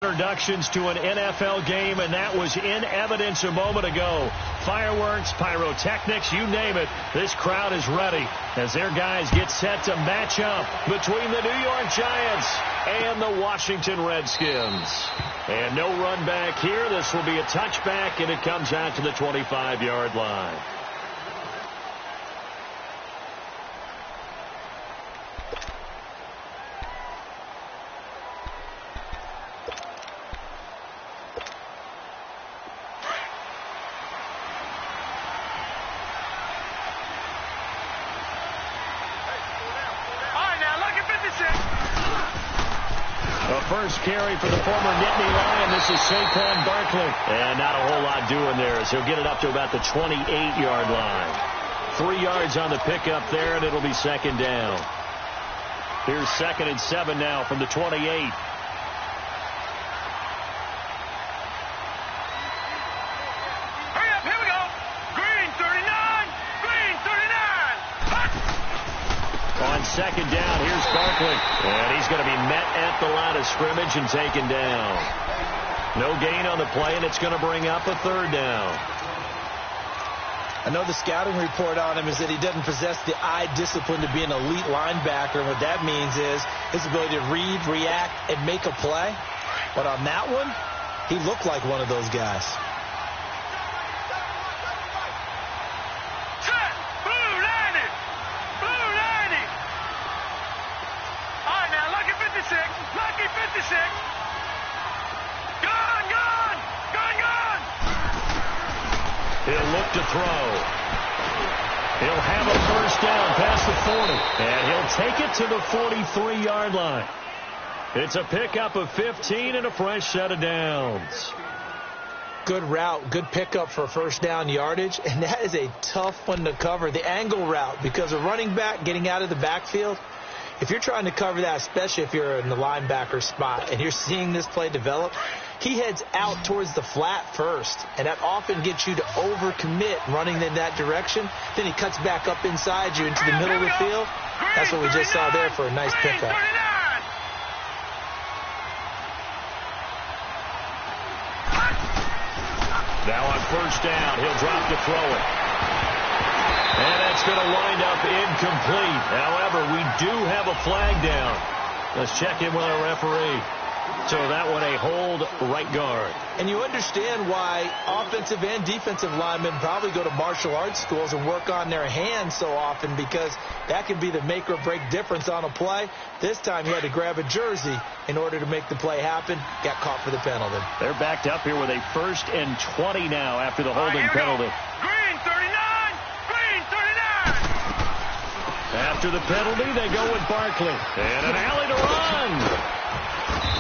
introductions to an NFL game, and that was in evidence a moment ago. Fireworks, pyrotechnics, you name it. This crowd is ready as their guys get set to match up between the New York Giants and the Washington Redskins. And no run back here. This will be a touchback, and it comes out to the 25-yard line. First carry for the former Nittany Lion. This is Saquon Barkley. And not a whole lot doing there as he'll get it up to about the 28-yard line. 3 yards on the pickup there, and it'll be second down. Here's 2nd and 7 now from the 28. Second down, here's Barkley. And he's going to be met at the line of scrimmage and taken down. No gain on the play, and it's going to bring up a 3rd down. I know the scouting report on him is that he doesn't possess the eye discipline to be an elite linebacker. What that means is his ability to read, react, and make a play. But on that one, he looked like one of those guys. He'll look to throw. He'll have a first down past the 40. And he'll take it to the 43-yard line. It's a pickup of 15 and a fresh set of downs. Good route, good pickup for first down yardage. And that is a tough one to cover. The angle route, because a running back getting out of the backfield, if you're trying to cover that, especially if you're in the linebacker spot and you're seeing this play develop, he heads out towards the flat first, and that often gets you to overcommit running in that direction. Then he cuts back up inside you into the middle of the field. That's what we just saw there for a nice pickup. Now on first down, he'll drop to throw it. And that's going to wind up incomplete. However, we do have a flag down. Let's check in with our referee. So that one a hold right guard. And you understand why offensive and defensive linemen probably go to martial arts schools and work on their hands so often, because that can be the make or break difference on a play. This time he had to grab a jersey in order to make the play happen. Got caught for the penalty. They're backed up here with a 1st and 20 now after the holding penalty. Green 39! Green 39! After the penalty, they go with Barkley. And an alley to run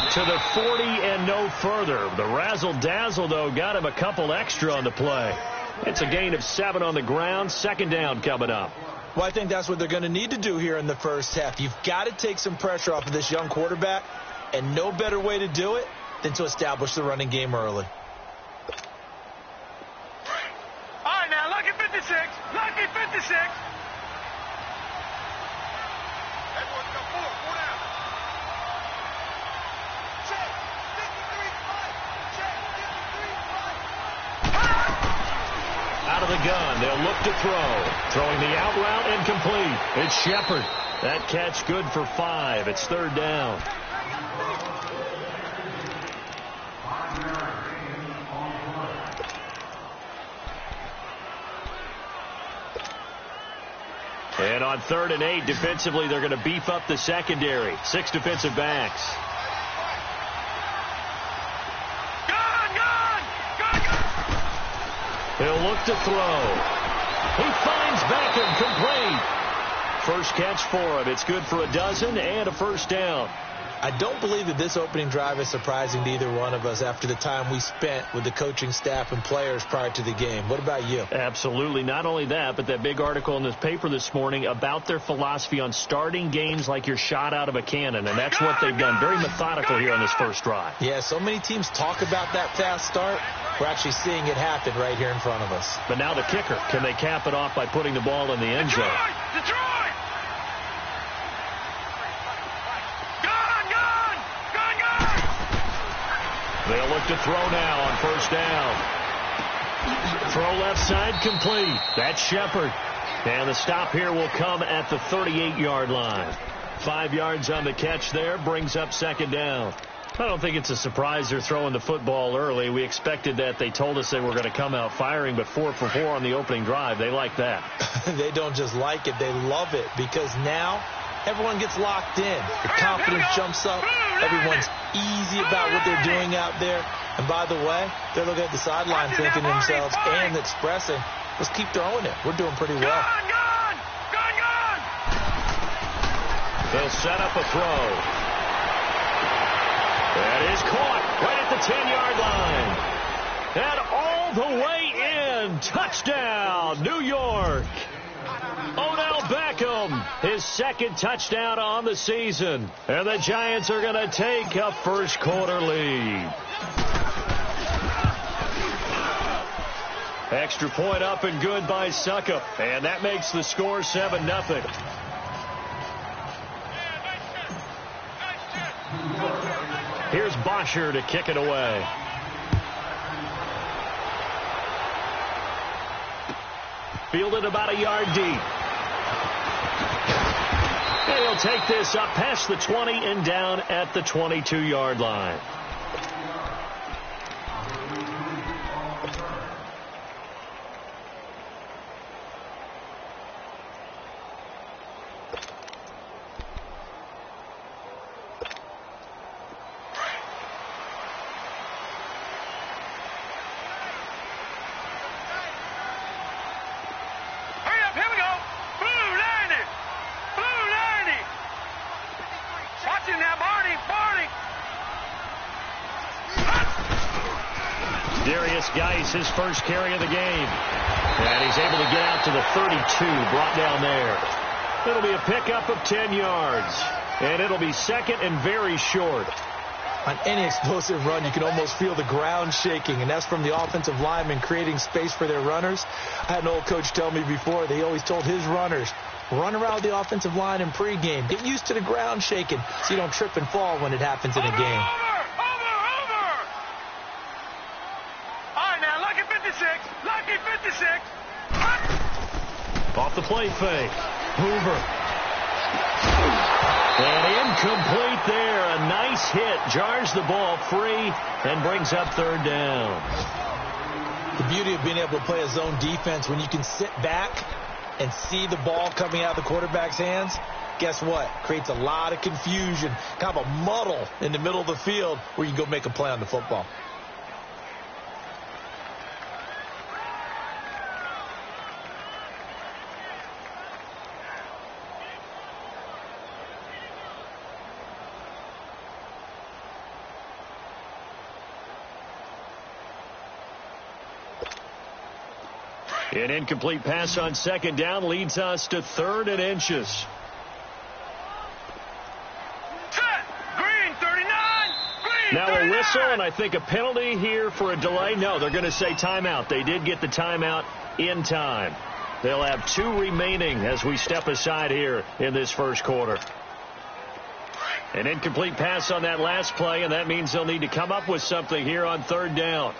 to the 40 and no further. The razzle-dazzle, though, got him a couple extra on the play. It's a gain of 7 on the ground. 2nd down coming up. Well, I think that's what they're going to need to do here in the first half. You've got to take some pressure off of this young quarterback, and no better way to do it than to establish the running game early. All right, now, lucky 56. Lucky 56. Everyone's got 4 down. Out of the gun, they'll look to throw. Throwing the out route incomplete. It's Shepard. That catch good for 5. It's 3rd down. And on 3rd and 8, defensively, they're going to beef up the secondary. 6 defensive backs. He'll look to throw. He finds Beckham complete. First catch for him. It's good for a dozen and a first down. I don't believe that this opening drive is surprising to either one of us after the time we spent with the coaching staff and players prior to the game. What about you? Absolutely. Not only that, but that big article in this paper this morning about their philosophy on starting games like you're shot out of a cannon, and that's what they've done. Very methodical here on this first drive. Yeah, so many teams talk about that fast start. We're actually seeing it happen right here in front of us. But now the kicker. Can they cap it off by putting the ball in the end zone? Detroit! They'll look to throw now on first down. Throw left side complete. That's Shepard. And the stop here will come at the 38-yard line. 5 yards on the catch there, brings up second down. I don't think it's a surprise they're throwing the football early. We expected that. They told us they were going to come out firing, but 4 for 4 on the opening drive. They like that. They don't just like it, they love it, because now everyone gets locked in. The confidence jumps up. Everyone's easy about what they're doing out there. And by the way, they're looking at the sideline thinking to themselves and expressing, let's keep throwing it. We're doing pretty well. They'll set up a throw. That is caught right at the 10-yard line. And all the way in. Touchdown, New York. Odell Beckham, his second touchdown on the season. And the Giants are going to take a first quarter lead. Extra point up and good by Suckup. And that makes the score 7-0. Here's Bosher to kick it away. Fielded about a yard deep. And he'll take this up past the 20 and down at the 22-yard line. His first carry of the game. And he's able to get out to the 32, brought down there. It'll be a pickup of 10 yards. And it'll be second and very short. On any explosive run, you can almost feel the ground shaking, and that's from the offensive linemen creating space for their runners. I had an old coach tell me before, they always told his runners, run around the offensive line in pregame. Get used to the ground shaking so you don't trip and fall when it happens in a game. Off the play fake. Hoover. And incomplete there. A nice hit. Jars the ball free and brings up third down. The beauty of being able to play a zone defense when you can sit back and see the ball coming out of the quarterback's hands, guess what? Creates a lot of confusion, kind of a muddle in the middle of the field where you can go make a play on the football. An incomplete pass on second down leads us to 3rd and inches. Green, 39. Green, now 39. a whistle and I think a penalty here for a delay. No, they're going to say timeout. They did get the timeout in time. They'll have 2 remaining as we step aside here in this first quarter. An incomplete pass on that last play, and that means they'll need to come up with something here on 3rd down.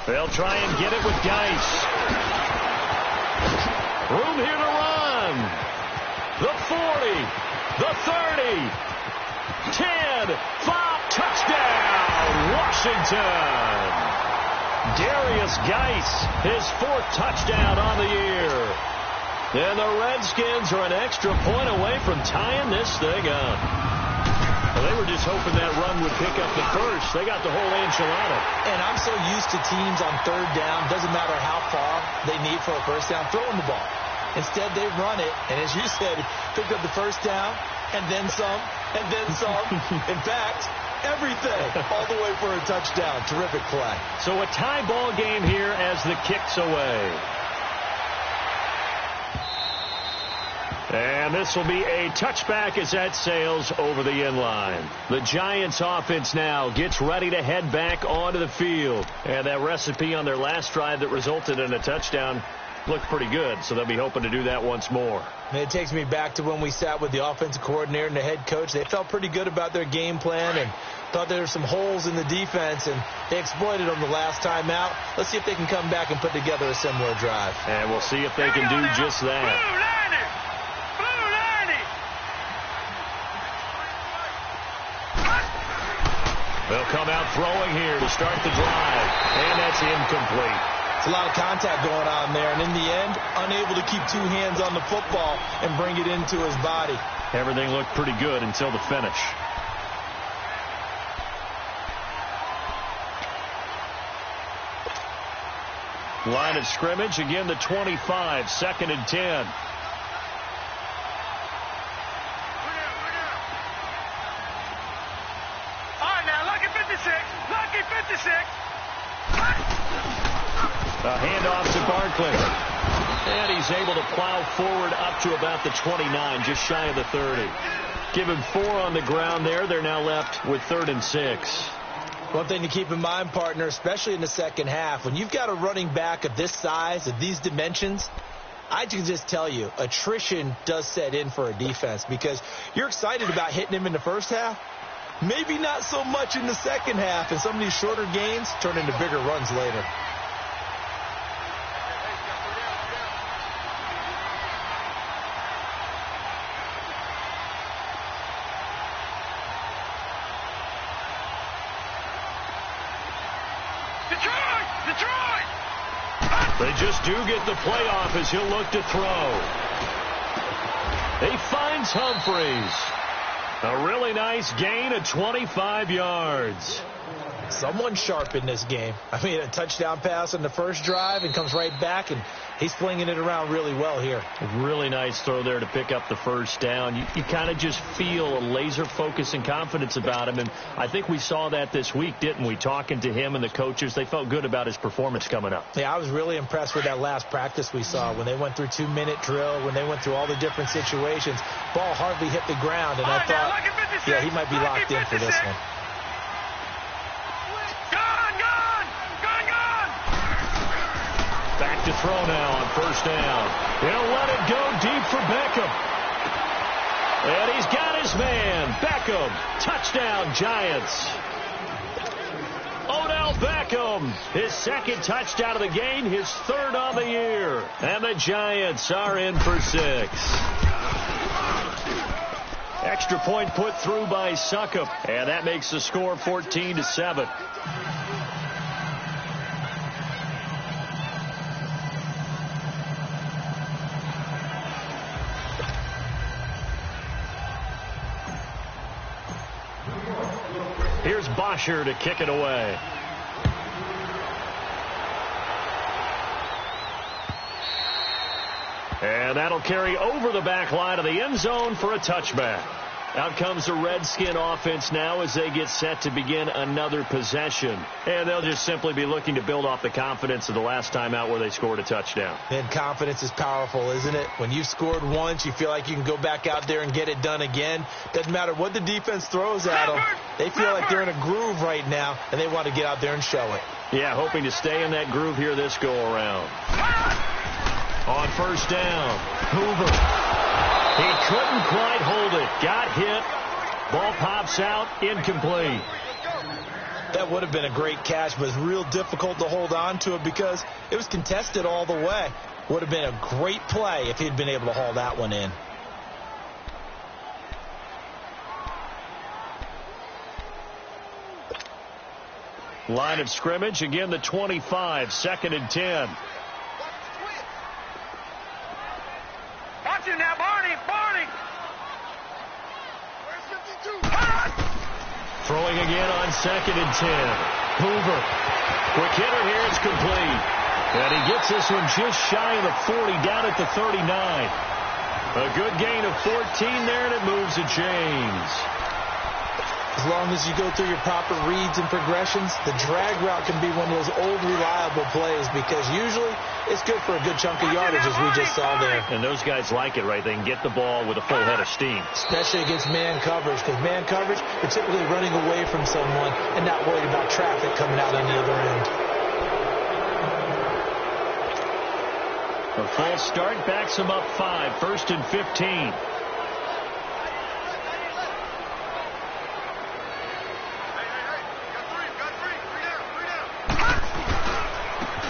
They'll try and get it with Geis. Room here to run. The 40, the 30, 10, 5, touchdown, Washington. Darius Geis, his 4th touchdown on the year. And the Redskins are an extra point away from tying this thing up. Well, they were just hoping that run would pick up the first. They got the whole enchilada. And I'm so used to teams on 3rd down, doesn't matter how far they need for a first down, throwing the ball. Instead, they run it, and as you said, pick up the first down, and then some, and then some. In fact, everything, all the way for a touchdown. Terrific play. So a tie ball game here as the kick's away. And this will be a touchback as that sails over the end line. The Giants offense now gets ready to head back onto the field. And that recipe on their last drive that resulted in a touchdown looked pretty good, so they'll be hoping to do that once more. And it takes me back to when we sat with the offensive coordinator and the head coach. They felt pretty good about their game plan and thought there were some holes in the defense, and they exploited them the last time out. Let's see if they can come back and put together a similar drive. And we'll see if they can do just that. They'll come out throwing here to start the drive, and that's incomplete. It's a lot of contact going on there, and in the end, unable to keep two hands on the football and bring it into his body. Everything looked pretty good until the finish. Line of scrimmage, again the 25, 2nd and 10. A handoff to Barkley. And he's able to plow forward up to about the 29, just shy of the 30. Give him 4 on the ground there. They're now left with 3rd and 6. One thing to keep in mind, partner, especially in the second half, when you've got a running back of this size, of these dimensions, I can just tell you, attrition does set in for a defense because you're excited about hitting him in the first half. Maybe not so much in the second half, and some of these shorter gains turn into bigger runs later. They just do get the playoff as he'll look to throw. He finds Humphreys. A really nice gain of 25 yards. Someone's sharp in this game. I mean, a touchdown pass on the first drive and comes right back, and he's flinging it around really well here. Really nice throw there to pick up the first down. You kind of just feel a laser focus and confidence about him, and I think we saw that this week, didn't we? Talking to him and the coaches, they felt good about his performance coming up. Yeah, I was really impressed with that last practice we saw when they went through 2-minute drill, when they went through all the different situations. Ball hardly hit the ground, and I thought, yeah, he might be locked in for this one. Back to throw now on first down. He'll let it go deep for Beckham. And he's got his man. Beckham. Touchdown, Giants. Odell Beckham. His 2nd touchdown of the game. His 3rd on the year. And the Giants are in for 6. Extra point put through by Succop. And that makes the score 14-7. Here's Bosher to kick it away. And that'll carry over the back line of the end zone for a touchback. Out comes the Redskin offense now as they get set to begin another possession. And they'll just simply be looking to build off the confidence of the last time out where they scored a touchdown. And confidence is powerful, isn't it? When you've scored once, you feel like you can go back out there and get it done again. Doesn't matter what the defense throws at them. They feel like they're in a groove right now, and they want to get out there and show it. Yeah, hoping to stay in that groove here this go-around. On first down, Hoover. He couldn't quite hold it. Got hit. Ball pops out. Incomplete. That would have been a great catch, but it's real difficult to hold on to it because it was contested all the way. Would have been a great play if he'd been able to haul that one in. Line of scrimmage, again the 25, 2nd and 10. Watch him now, Barney, Barney. Throwing again on 2nd and 10. Hoover. Quick hitter here, it's complete. And he gets this one just shy of the 40, down at the 39. A good gain of 14 there, and it moves the chains. As long as you go through your proper reads and progressions, the drag route can be one of those old reliable plays because usually it's good for a good chunk of yardage, as we just saw there. And those guys like it, right? They can get the ball with a full head of steam. Especially against man coverage, because man coverage, you're typically running away from someone and not worried about traffic coming out on the other end. A full start backs him up 5, 1st and 15.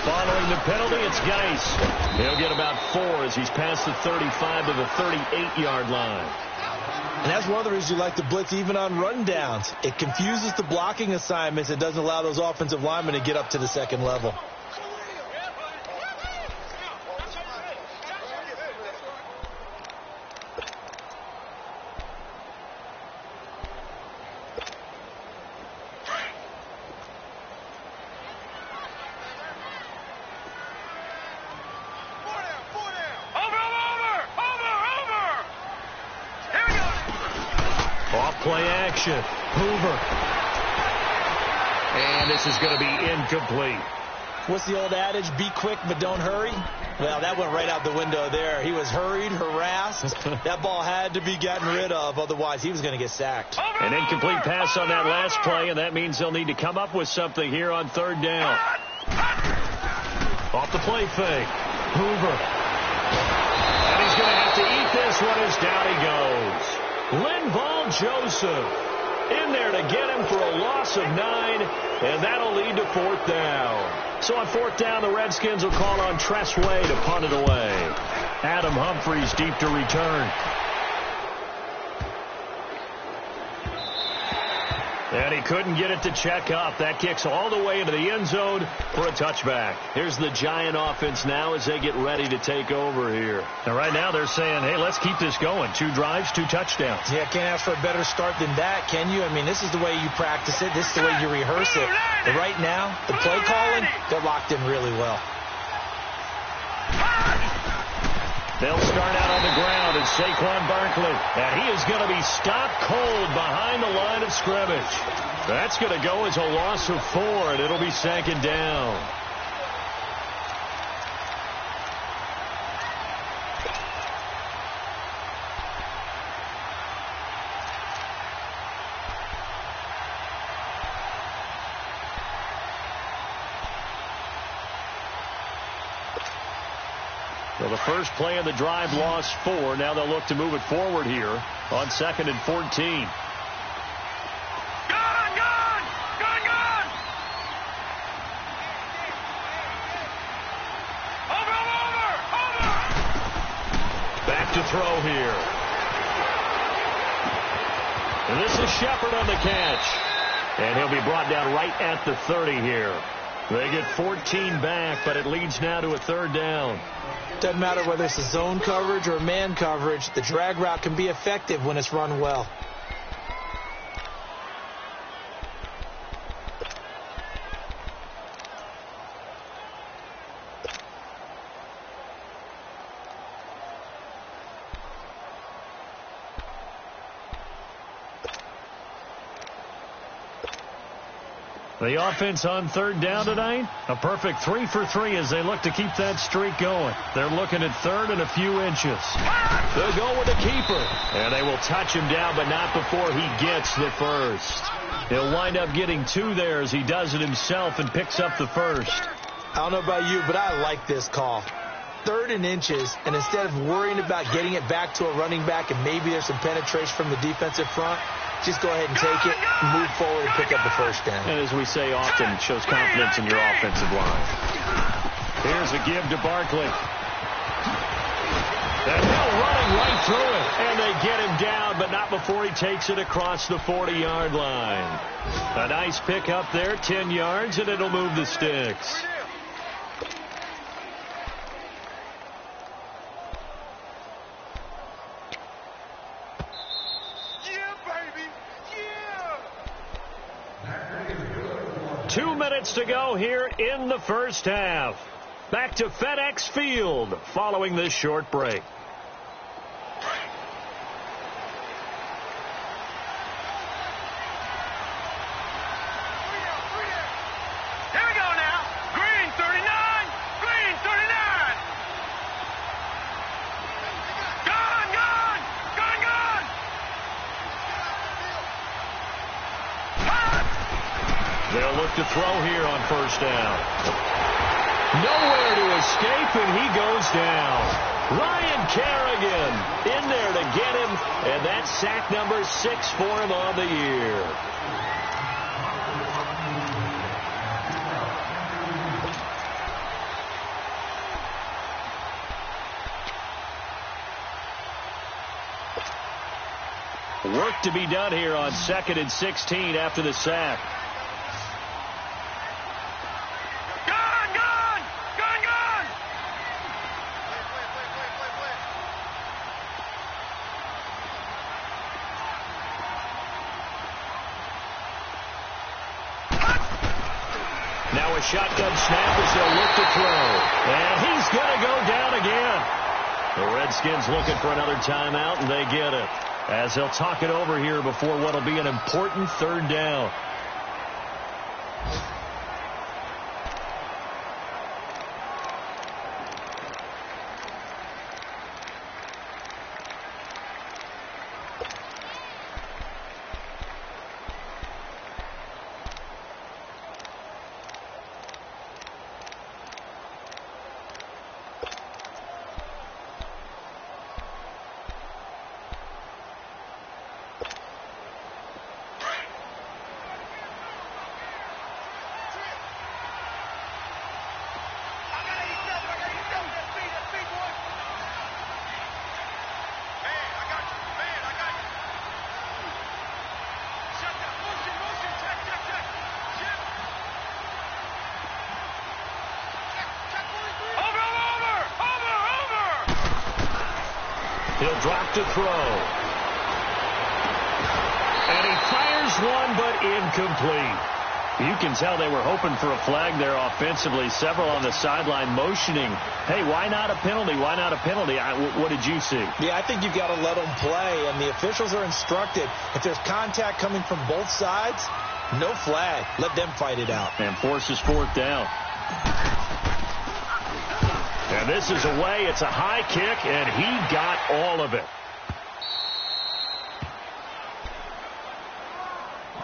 Following the penalty, it's Geis. He'll get about 4 as he's past the 35 to the 38-yard line. And that's one of the reasons you like to blitz even on rundowns. It confuses the blocking assignments. It doesn't allow those offensive linemen to get up to the second level. Play action. Hoover. And this is going to be incomplete. What's the old adage? Be quick, but don't hurry. Well, that went right out the window there. He was hurried, harassed. That ball had to be gotten rid of. Otherwise, he was going to get sacked. An incomplete pass on that last play, and that means they'll need to come up with something here on 3rd down. Off the play fake. Hoover. And he's going to have to eat this one as down he goes. Linval Joseph in there to get him for a loss of 9, and that'll lead to 4th down. So on 4th down, the Redskins will call on Tressway to punt it away. Adam Humphries deep to return. And he couldn't get it to check up. That kicks all the way into the end zone for a touchback. Here's the Giant offense now as they get ready to take over here. And right now they're saying, hey, let's keep this going. 2 drives, 2 touchdowns. Yeah, can't ask for a better start than that, can you? I mean, this is the way you practice it. This is the way you rehearse it. But right now, the play calling, they're locked in really well. They'll start out on the ground as Saquon Barkley. And he is going to be stopped cold behind the line of scrimmage. That's going to go as a loss of 4, and it'll be 2nd down. So the first play of the drive lost 4. Now they'll look to move it forward here on 2nd and 14. Gun! Over! Back to throw here. And this is Shepard on the catch. And he'll be brought down right at the 30 here. They get 14 back, but it leads now to a 3rd down. Doesn't matter whether it's a zone coverage or man coverage, the drag route can be effective when it's run well. The offense on 3rd down tonight, a perfect 3 for 3 as they look to keep that streak going. They're looking at 3rd and a few inches. They'll go with a keeper, and they will touch him down, but not before he gets the first. He'll wind up getting 2 there as he does it himself and picks up the first. I don't know about you, but I like this call. 3rd and inches, and instead of worrying about getting it back to a running back and maybe there's some penetration from the defensive front, just go ahead and take it, move forward, and pick up the first down. And as we say often, it shows confidence in your offensive line. Here's a give to Barkley. And Hill running right through it. And they get him down, but not before he takes it across the 40-yard line. A nice pick up there, 10 yards, and it'll move the sticks. Yeah, baby! Yeah! 2 minutes to go here in the first half. Back to FedEx Field following this short break. look to throw here on first down. Nowhere to escape, and he goes down. Ryan Kerrigan in there to get him, and that's sack number 6 for him on the year. Work to be done here on 2nd and 16 after the sack. Now a shotgun snap as they'll look to throw. And he's going to go down again. The Redskins looking for another timeout, and they get it. As they'll talk it over here before what will be an important 3rd down. He'll drop to throw. And he fires one, but incomplete. You can tell they were hoping for a flag there offensively. Several on the sideline motioning, hey, why not a penalty? Why not a penalty? What did you see? Yeah, I think you've got to let them play, and the officials are instructed. If there's contact coming from both sides, no flag. Let them fight it out. And forces 4th down. And this is away. It's a high kick, and he got all of it.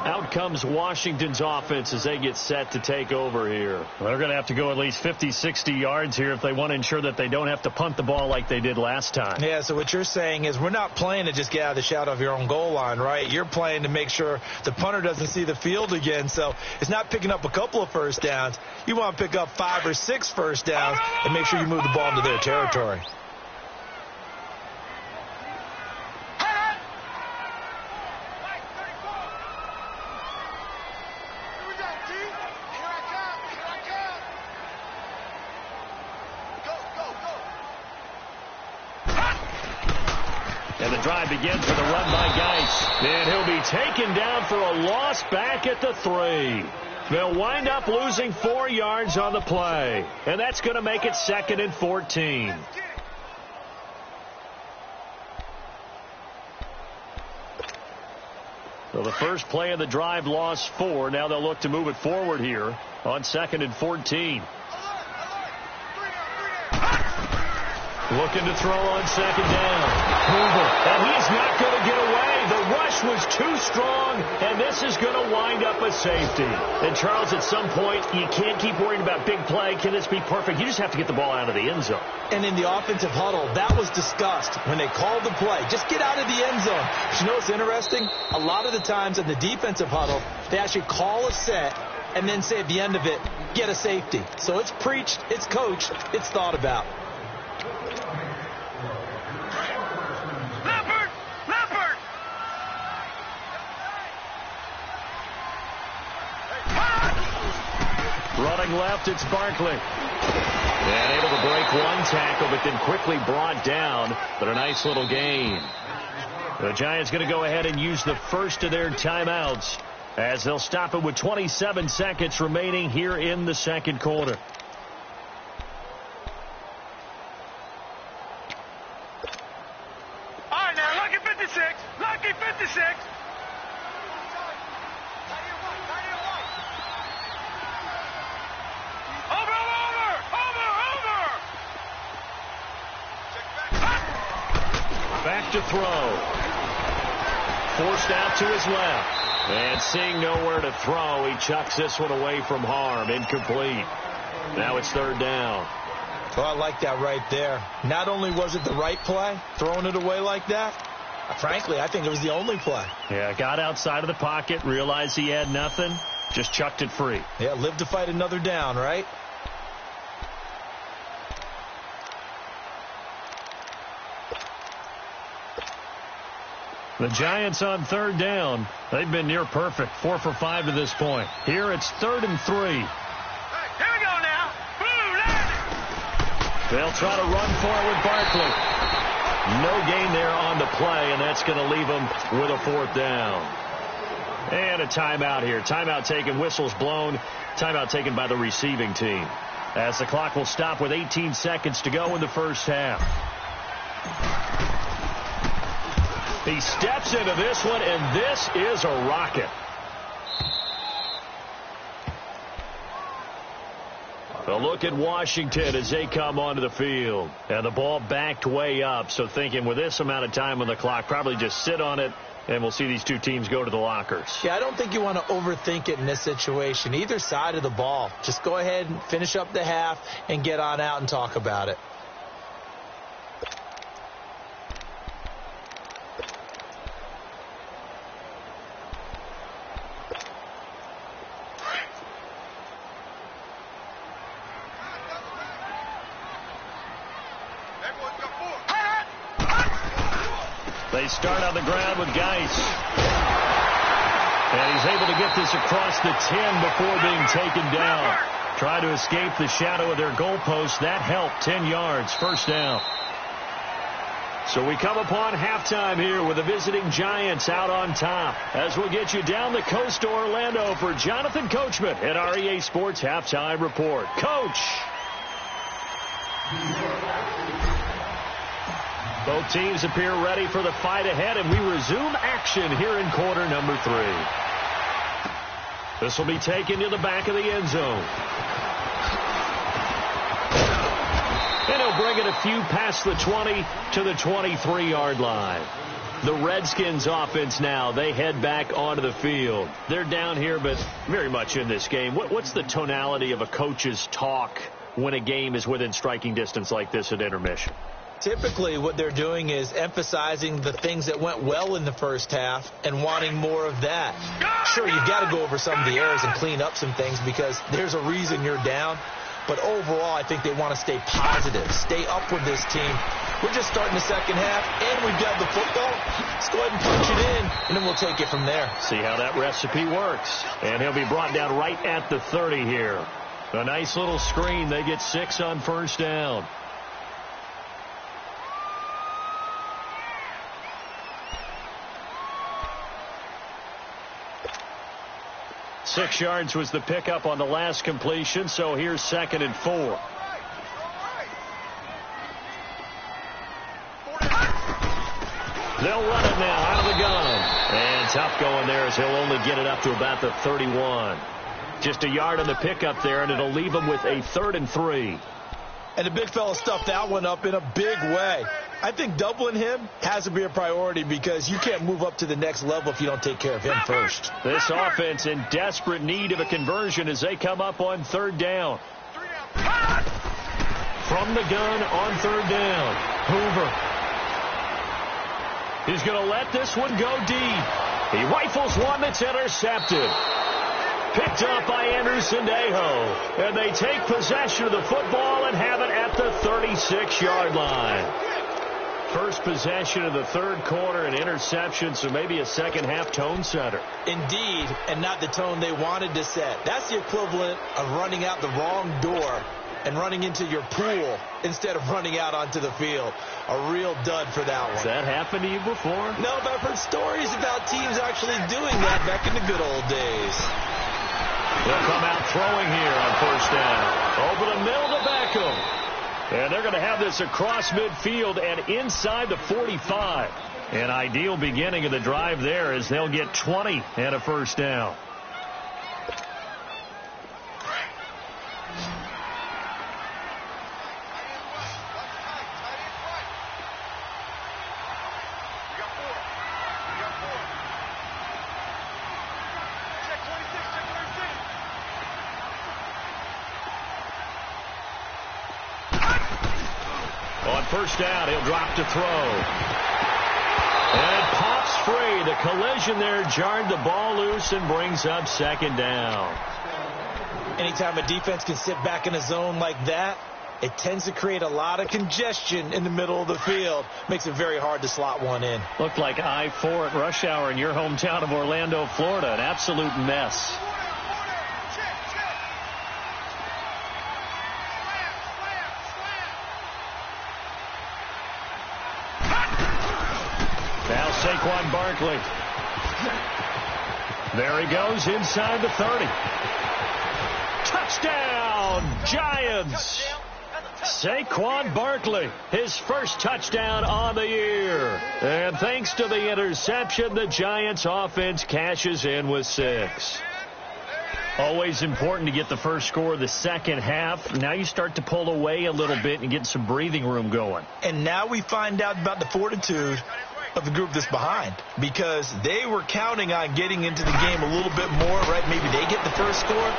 Out comes Washington's offense as they get set to take over here. Well, they're going to have to go at least 50, 60 yards here if they want to ensure that they don't have to punt the ball like they did last time. Yeah, so what you're saying is we're not playing to just get out of the shadow of your own goal line, right? You're playing to make sure the punter doesn't see the field again. So it's not picking up a couple of first downs. You want to pick up 5 or 6 first downs and make sure you move the ball into their territory. And the drive begins with a run by Geis. And he'll be taken down for a loss back at the 3. They'll wind up losing 4 yards on the play. And that's going to make it 2nd and 14. So the first play of the drive lost 4. Now they'll look to move it forward here on 2nd and 14. Looking to throw on 2nd down. Hoover. And he's not going to get away. The rush was too strong, and this is going to wind up a safety. And, Charles, at some point, you can't keep worrying about big play. Can this be perfect? You just have to get the ball out of the end zone. And in the offensive huddle, that was discussed when they called the play. Just get out of the end zone. But you know what's interesting? A lot of the times in the defensive huddle, they actually call a set and then say at the end of it, get a safety. So it's preached, it's coached, it's thought about. Running left, it's Barkley. And able to break one tackle, but then quickly brought down. But a nice little gain. The Giants going to go ahead and use the first of their timeouts as they'll stop it with 27 seconds remaining here in the second quarter. All right, now, lucky 56. Lucky 56. Back to throw. Forced out to his left. And seeing nowhere to throw, he chucks this one away from harm. Incomplete. Now it's third down. Well, I like that right there. Not only was it the right play, throwing it away like that, frankly, I think it was the only play. Yeah, got outside of the pocket, realized he had nothing, just chucked it free. Yeah, live to fight another down, right? The Giants on third down. They've been near perfect, 4 for 5 to this point. Here it's 3rd and 3. Here we go now. They'll try to run for it with Barkley. No gain there on the play, and that's going to leave them with a 4th down. And a timeout here. Timeout taken, whistles blown. Timeout taken by the receiving team. As the clock will stop with 18 seconds to go in the first half. He steps into this one, and this is a rocket. A look at Washington as they come onto the field. And the ball backed way up, so thinking with this amount of time on the clock, probably just sit on it, and we'll see these two teams go to the lockers. Yeah, I don't think you want to overthink it in this situation. Either side of the ball. Just go ahead and finish up the half and get on out and talk about it. They start on the ground with Geis. And he's able to get this across the 10 before being taken down. Try to escape the shadow of their goalpost. That helped. 10 yards. First down. So we come upon halftime here with the visiting Giants out on top. As we'll get you down the coast to Orlando for Jonathan Coachman at our EA Sports Halftime Report. Coach! Both teams appear ready for the fight ahead, and we resume action here in quarter number 3. This will be taken to the back of the end zone. And he'll bring it a few past the 20 to the 23-yard line. The Redskins offense now, they head back onto the field. They're down here, but very much in this game. What's the tonality of a coach's talk when a game is within striking distance like this at intermission? Typically, what they're doing is emphasizing the things that went well in the first half and wanting more of that. Sure, you've got to go over some of the errors and clean up some things because there's a reason you're down. But overall, I think they want to stay positive, stay up with this team. We're just starting the second half, and we've got the football. Let's go ahead and punch it in, and then we'll take it from there. See how that recipe works. And he'll be brought down right at the 30 here. A nice little screen. They get 6 on first down. Six yards was the pickup on the last completion, so here's 2nd and 4. They'll run it now out of the gun. And tough going there as he'll only get it up to about the 31. Just a yard on the pickup there, and it'll leave him with a 3rd and 3. And the big fella stuffed that one up in a big way. I think doubling him has to be a priority because you can't move up to the next level if you don't take care of him first. This offense in desperate need of a conversion as they come up on 3rd down. From the gun on 3rd down, Hoover. He's going to let this one go deep. He rifles one that's intercepted. Picked up by Anderson Dejo. And they take possession of the football and have it at the 36-yard line. First possession of the third quarter, an interception, so maybe a second-half tone setter. Indeed, and not the tone they wanted to set. That's the equivalent of running out the wrong door and running into your pool instead of running out onto the field. A real dud for that one. Has that happened to you before? No, but I've heard stories about teams actually doing that back in the good old days. They'll come out throwing here on first down. Over the middle to Beckham. And they're going to have this across midfield and inside the 45. An ideal beginning of the drive there as they'll get 20 and a first down. On first down, he'll drop to throw. And pops free. The collision there jarred the ball loose and brings up second down. Anytime a defense can sit back in a zone like that, it tends to create a lot of congestion in the middle of the field. Makes it very hard to slot one in. Looked like I-4 at rush hour in your hometown of Orlando, Florida. An absolute mess. Now Saquon Barkley. There he goes inside the 30. Touchdown, Giants! Saquon Barkley, his first touchdown on the year. And thanks to the interception, the Giants offense cashes in with 6. Always important to get the first score of the second half. Now you start to pull away a little bit and get some breathing room going. And now we find out about the fortitude of the group that's behind, because they were counting on getting into the game a little bit more, right? Maybe they get the first score.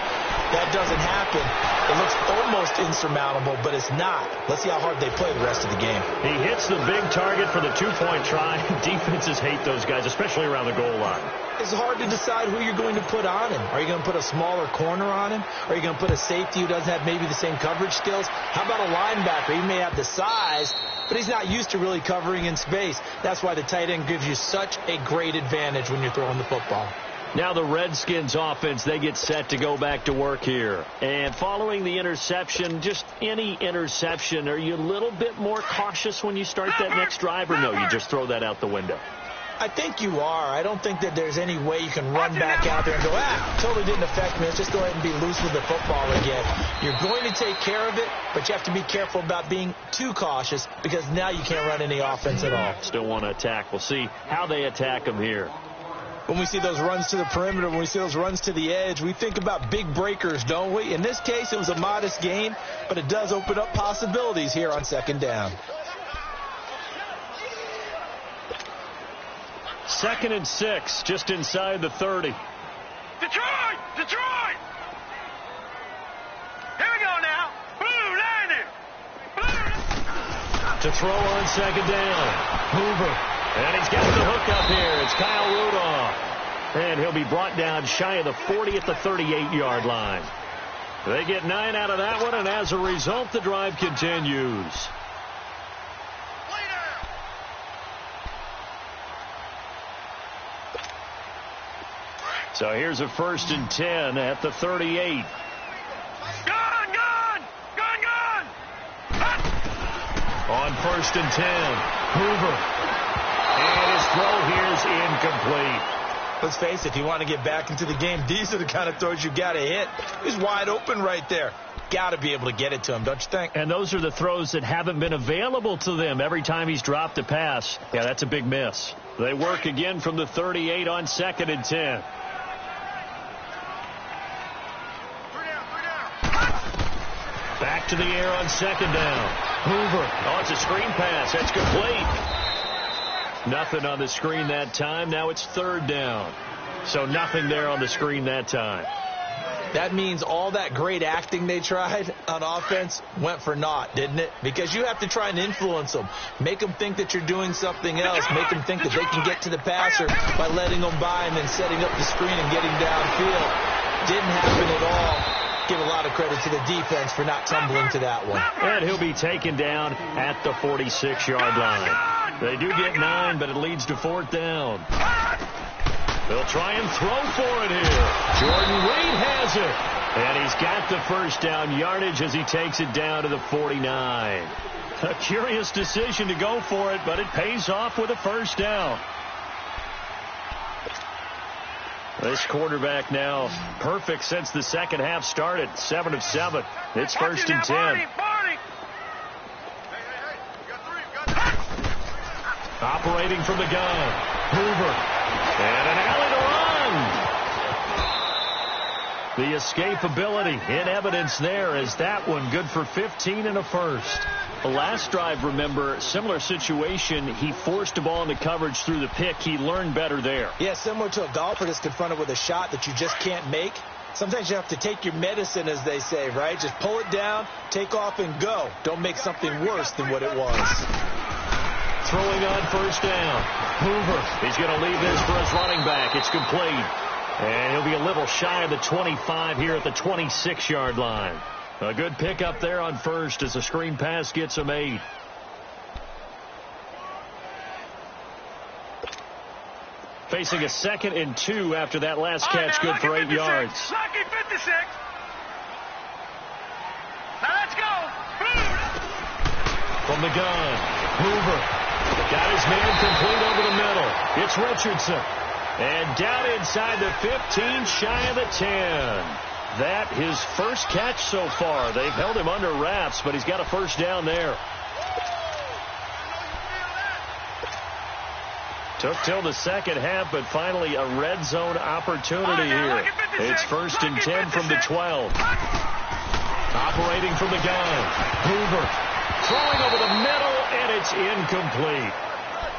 That doesn't happen. It looks almost insurmountable, but it's not. Let's see how hard they play the rest of the game. He hits the big target for the two-point try. Defenses hate those guys, especially around the goal line. It's hard to decide who you're going to put on him. Are you going to put a smaller corner on him? Are you going to put a safety who doesn't have maybe the same coverage skills? How about a linebacker? He may have the size, but he's not used to really covering in space. That's why the tight end gives you such a great advantage when you're throwing the football. Now the Redskins offense, they get set to go back to work here. And following the interception, just any interception, are you a little bit more cautious when you start that next drive, or no, you just throw that out the window? I think you are. I don't think that there's any way you can run back out there and go, totally didn't affect me. Let's just go ahead and be loose with the football again. You're going to take care of it, but you have to be careful about being too cautious, because now you can't run any offense at all. Still want to attack. We'll see how they attack them here. When we see those runs to the perimeter, when we see those runs to the edge, we think about big breakers, don't we? In this case, it was a modest gain, but it does open up possibilities here on second down. 2nd and 6, just inside the 30. Detroit! Detroit! Here we go now. Blue, landing. Blue. To throw on second down. Hoover. And he's got the hook up here. It's Kyle Rudolph. And he'll be brought down shy of the 40 at the 38-yard line. They get 9 out of that one, and as a result, the drive continues. So here's a 1st and 10 at the 38. Gone! On 1st and 10, Hoover. And his throw here is incomplete. Let's face it, if you want to get back into the game, these are the kind of throws you got to hit. He's wide open right there. Got to be able to get it to him, don't you think? And those are the throws that haven't been available to them every time he's dropped a pass. Yeah, that's a big miss. They work again from the 38 on 2nd and 10. Back to the air on 2nd down. Hoover. Oh, it's a screen pass. That's complete. Nothing on the screen that time. Now it's 3rd down. So nothing there on the screen that time. That means all that great acting they tried on offense went for naught, didn't it? Because you have to try and influence them. Make them think that you're doing something else. Make them think that they can get to the passer by letting them by and then setting up the screen and getting downfield. Didn't happen at all. Give a lot of credit to the defense for not tumbling to that one. And he'll be taken down at the 46-yard line. They do get 9, but it leads to 4th down. They'll try and throw for it here. Jordan Reed has it. And he's got the first down yardage as he takes it down to the 49. A curious decision to go for it, but it pays off with a first down. This quarterback now perfect since the second half started. 7 of 7. It's 1st and 10. Operating from the gun. Hoover. And an alley to run. The escapability in evidence there as that one good for 15 and a first. The last drive, remember, similar situation. He forced a ball into coverage through the pick. He learned better there. Yeah, similar to a golfer that's confronted with a shot that you just can't make. Sometimes you have to take your medicine, as they say, right? Just pull it down, take off, and go. Don't make something worse than what it was. Throwing on first down. Hoover, he's going to leave this for his running back. It's complete. And he'll be a little shy of the 25 here at the 26-yard line. A good pickup there on first as the screen pass gets him 8. Facing a 2nd and 2 after that last catch, good for 8 yards. Lucky 56. Now let's go. From the gun, Hoover got his man complete over the middle. It's Richardson. And down inside the 15, shy of the 10. That his first catch so far. They've held him under wraps, but he's got a first down there. Took till the second half, but finally a red zone opportunity here. It's 1st and 10 from the 12. Operating from the gun. Hoover throwing over the middle, and it's incomplete.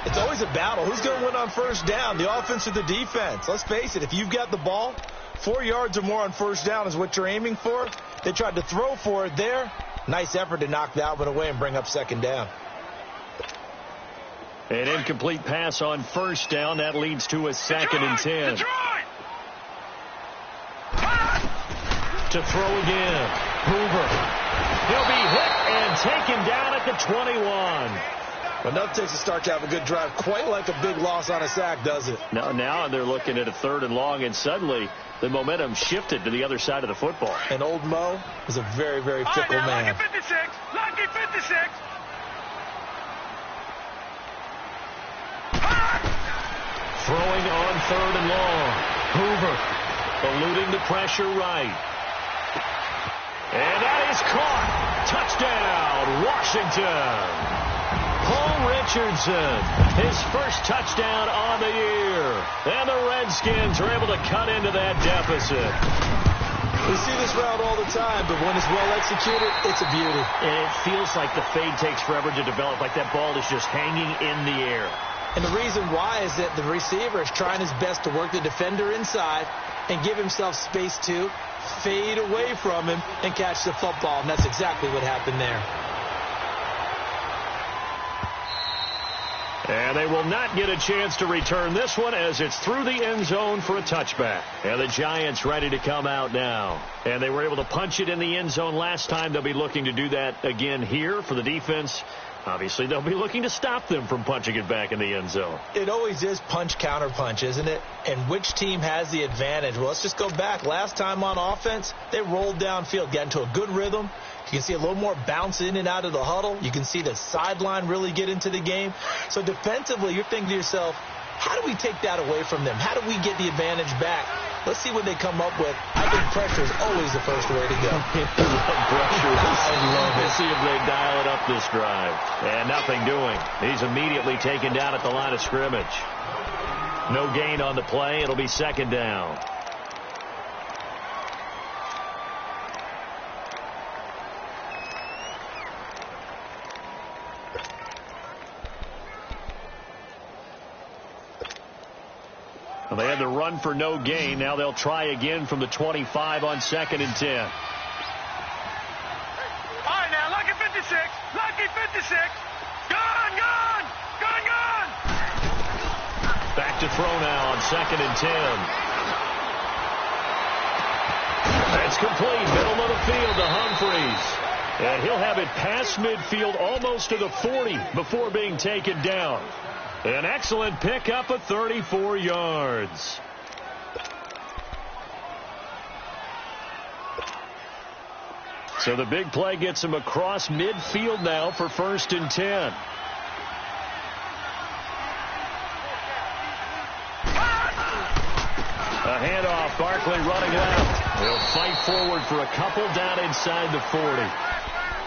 It's always a battle. Who's going to win on first down, the offense or the defense? Let's face it, if you've got the ball, 4 yards or more on first down is what you're aiming for. They tried to throw for it there. Nice effort to knock that one away and bring up second down. An incomplete pass on first down. That leads to a 2nd and 10. To throw again. Hoover. He'll be hit and taken down at the 21. Enough takes a start to have a good drive. Quite like a big loss on a sack, does it? Now they're looking at a 3rd and long, and suddenly the momentum shifted to the other side of the football. And old Mo is a very, very fickle man. Lucky 56. Lucky 56. Throwing on 3rd and long. Hoover eluding the pressure right. And that is caught. Touchdown, Washington. Paul Richardson, his first touchdown on the year. And the Redskins are able to cut into that deficit. We see this route all the time, but when it's well executed, it's a beauty. And it feels like the fade takes forever to develop, like that ball is just hanging in the air. And the reason why is that the receiver is trying his best to work the defender inside and give himself space to fade away from him and catch the football. And that's exactly what happened there. And they will not get a chance to return this one as it's through the end zone for a touchback. And the Giants ready to come out now. And they were able to punch it in the end zone last time. They'll be looking to do that again here for the defense. Obviously, they'll be looking to stop them from punching it back in the end zone. It always is punch, counter punch, isn't it? And which team has the advantage? Well, let's just go back. Last time on offense, they rolled downfield, got into a good rhythm. You can see a little more bounce in and out of the huddle. You can see the sideline really get into the game. So defensively, you're thinking to yourself, how do we take that away from them? How do we get the advantage back? Let's see what they come up with. I think pressure is always the first way to go. Pressure. I love it. See if they dial it up this drive. And nothing doing. He's immediately taken down at the line of scrimmage. No gain on the play. It'll be 2nd down. Well, they had to run for no gain. Now they'll try again from the 25 on 2nd and 10. All right, now, lucky 56. Lucky 56. Gone, gone. Gone, gone. Back to throw now on 2nd and 10. That's complete. Middle of the field to Humphreys. And he'll have it past midfield almost to the 40 before being taken down. An excellent pickup of 34 yards. So the big play gets him across midfield now for 1st and 10. A handoff, Barkley running left. He'll fight forward for a couple down inside the 40.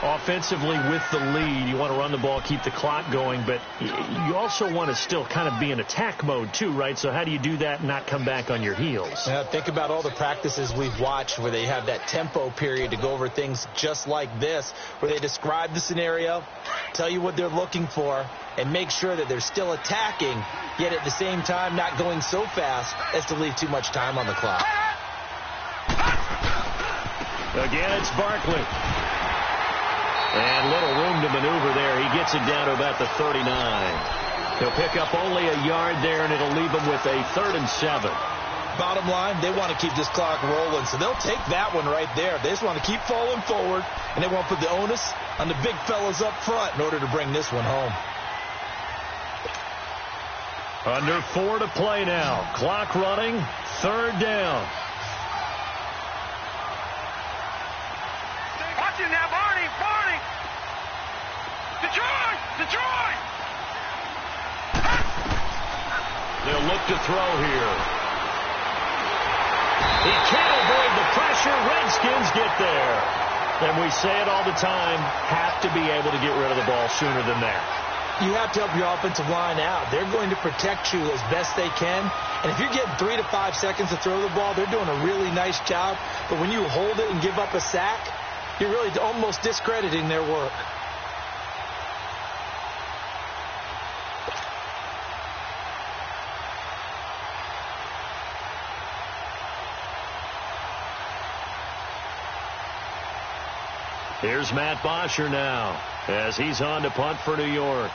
Offensively with the lead, you want to run the ball, keep the clock going, but you also want to still kind of be in attack mode too, right? So how do you do that and not come back on your heels? Think about all the practices we've watched where they have that tempo period to go over things just like this, where they describe the scenario, tell you what they're looking for, and make sure that they're still attacking, yet at the same time not going so fast as to leave too much time on the clock. Again, it's Barkley. And little room to maneuver there. He gets it down to about the 39. He'll pick up only a yard there, and it'll leave him with a 3rd and 7. Bottom line, they want to keep this clock rolling, so they'll take that one right there. They just want to keep falling forward, and they want to put the onus on the big fellas up front in order to bring this one home. Under 4 to play now. Clock running. 3rd down. Watch it now, Barney. Barney. Detroit. Detroit. They'll look to throw here. He can't avoid the pressure. Redskins get there. And we say it all the time, have to be able to get rid of the ball sooner than that. You have to help your offensive line out. They're going to protect you as best they can. And if you're getting 3 to 5 seconds to throw the ball, they're doing a really nice job. But when you hold it and give up a sack, you're really almost discrediting their work. Here's Matt Bosher now as he's on to punt for New York.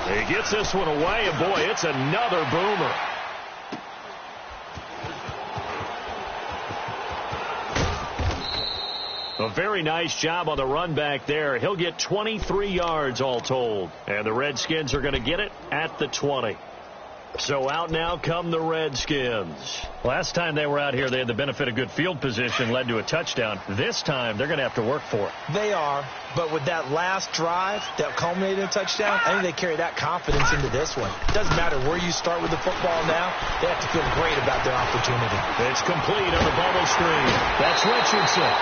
He gets this one away, and boy, it's another boomer. A very nice job on the run back there. He'll get 23 yards all told. And the Redskins are going to get it at the 20. So out now come the Redskins. Last time they were out here, they had the benefit of good field position, led to a touchdown. This time, they're going to have to work for it. They are, but with that last drive that culminated in a touchdown, I think they carry that confidence into this one. It doesn't matter where you start with the football now. They have to feel great about their opportunity. It's complete on the bubble screen. That's Richardson.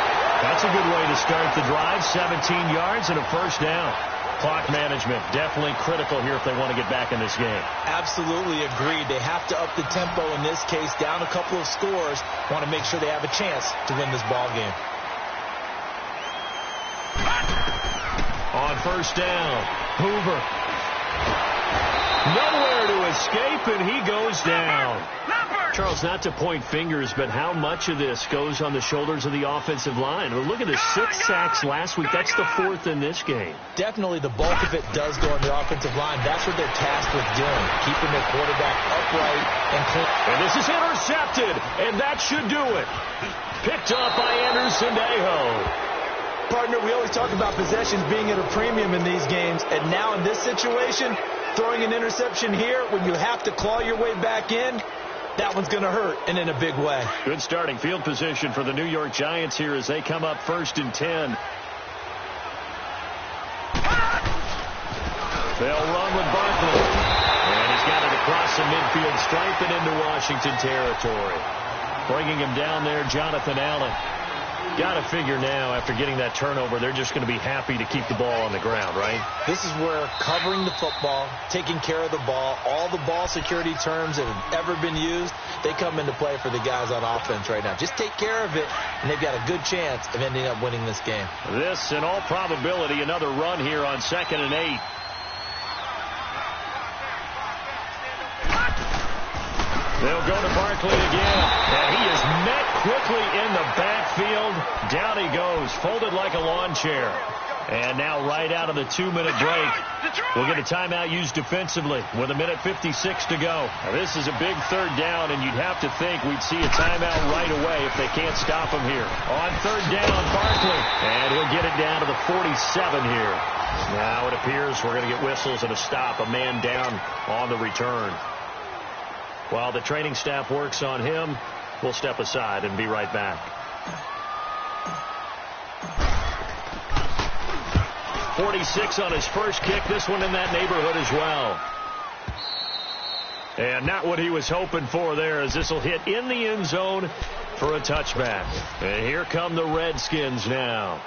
That's a good way to start the drive. 17 yards and a 1st down. Clock management definitely critical here if they want to get back in this game. Absolutely agreed. They have to up the tempo in this case, down a couple of scores. Want to make sure they have a chance to win this ball game. On 1st down, Hoover. Nowhere to escape, and he goes down. Charles, not to point fingers, but how much of this goes on the shoulders of the offensive line? Well, look at the 6 sacks last week. That's the 4th in this game. Definitely the bulk of it does go on the offensive line. That's what they're tasked with doing, keeping their quarterback upright and clean. And this is intercepted, and that should do it. Picked up by Anderson Aho. Partner, we always talk about possessions being at a premium in these games, and now in this situation, throwing an interception here when you have to claw your way back in, that one's going to hurt, and in a big way. Good starting field position for the New York Giants here as they come up 1st and 10. They'll run with Barkley. And he's got it across the midfield stripe and into Washington territory. Bringing him down there, Jonathan Allen. Got to figure now, after getting that turnover, they're just going to be happy to keep the ball on the ground, right? This is where covering the football, taking care of the ball, all the ball security terms that have ever been used, they come into play for the guys on offense right now. Just take care of it, and they've got a good chance of ending up winning this game. This, in all probability, another run here on 2nd and 8. They'll go to Barkley again, and he is met quickly in the backfield. Down he goes, folded like a lawn chair. And now right out of the 2-minute break, we'll get a timeout used defensively with 1:56 to go. Now, this is a big 3rd down, and you'd have to think we'd see a timeout right away if they can't stop him here. On 3rd down, Barkley, and he'll get it down to the 47 here. Now it appears we're going to get whistles and a stop, a man down on the return. While the training staff works on him, we'll step aside and be right back. .46 on his first kick. This one in that neighborhood as well. And not what he was hoping for there, as this will hit in the end zone for a touchback. And here come the Redskins now.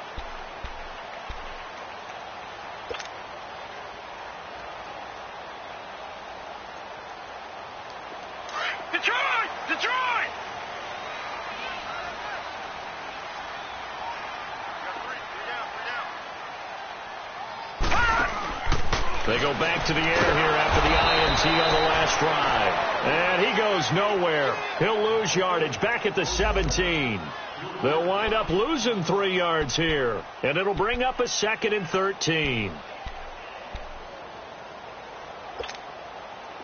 Detroit! Detroit! They go back to the air here after the INT on the last drive. And he goes nowhere. He'll lose yardage back at the 17. They'll wind up losing 3 yards here. And it'll bring up a 2nd and 13.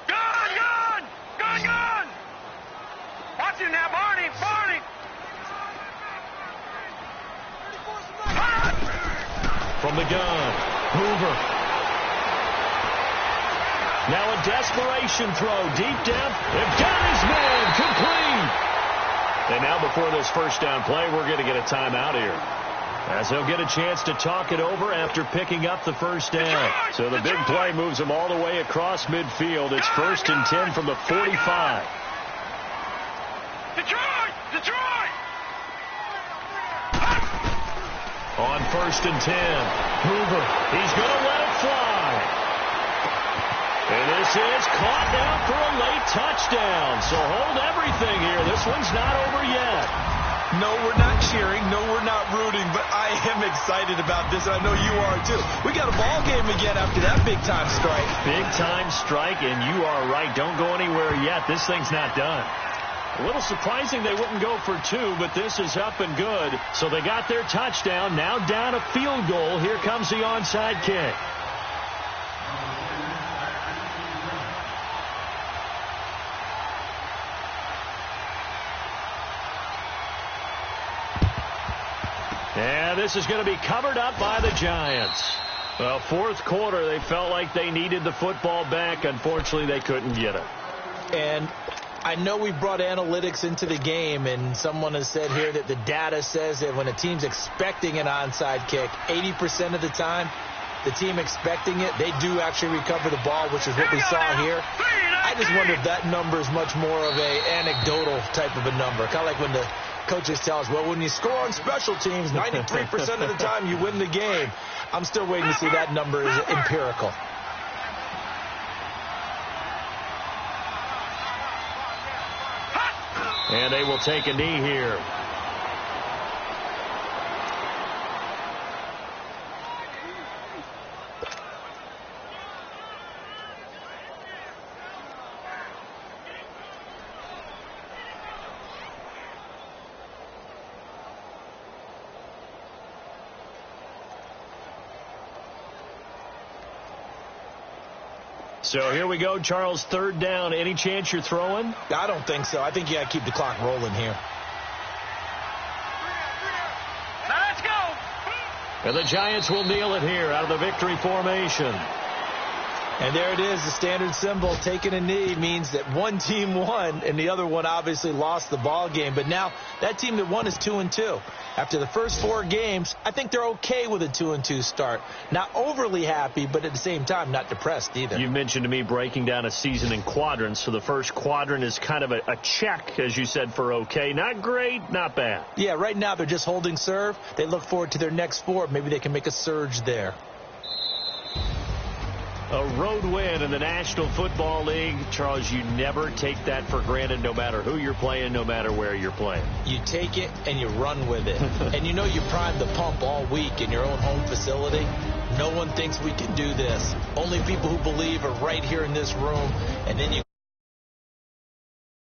Gone! Watch him now, Barney! From the gun, Hoover. Now a desperation throw, deep depth. They've got his man, complete. And now before this first down play, we're going to get a timeout here, as he'll get a chance to talk it over after picking up the first down. So the big play moves him all the way across midfield. It's 1st and 10 from the 45. Detroit! On 1st and 10, Hoover, he's going to let it fly. And this is caught now for a late touchdown. So hold everything here. This one's not over yet. No, we're not cheering. No, we're not rooting. But I am excited about this. I know you are, too. We got a ball game again after that big-time strike. Big-time strike, and you are right. Don't go anywhere yet. This thing's not done. A little surprising they wouldn't go for 2, but this is up and good. So they got their touchdown. Now down a field goal. Here comes the onside kick. And this is going to be covered up by the Giants. Well, 4th quarter, they felt like they needed the football back. Unfortunately, they couldn't get it. And I know we brought analytics into the game, and someone has said here that the data says that when a team's expecting an onside kick, 80% of the time, the team expecting it, they do actually recover the ball, which is what we saw here. I just wonder if that number is much more of a anecdotal type of a number. Kind of like when the coaches tell us, well, when you score on special teams, 93% of the time you win the game. I'm still waiting to see that number is empirical. And they will take a knee here. So here we go, Charles, 3rd down. Any chance you're throwing? I don't think so. I think you got to keep the clock rolling here. Now let's go! And the Giants will kneel it here out of the victory formation. And there it is, the standard symbol. Taking a knee means that one team won, and the other one obviously lost the ball game. But now that team that won is 2-2. After the first 4 games, I think they're okay with a 2-2 start. Not overly happy, but at the same time, not depressed either. You mentioned to me breaking down a season in quadrants. So the first quadrant is kind of a check, as you said, for okay. Not great, not bad. Yeah, right now they're just holding serve. They look forward to their next 4. Maybe they can make a surge there. A road win in the National Football League. Charles, you never take that for granted, no matter who you're playing, no matter where you're playing. You take it and you run with it. And you know you primed the pump all week in your own home facility. No one thinks we can do this. Only people who believe are right here in this room. And then you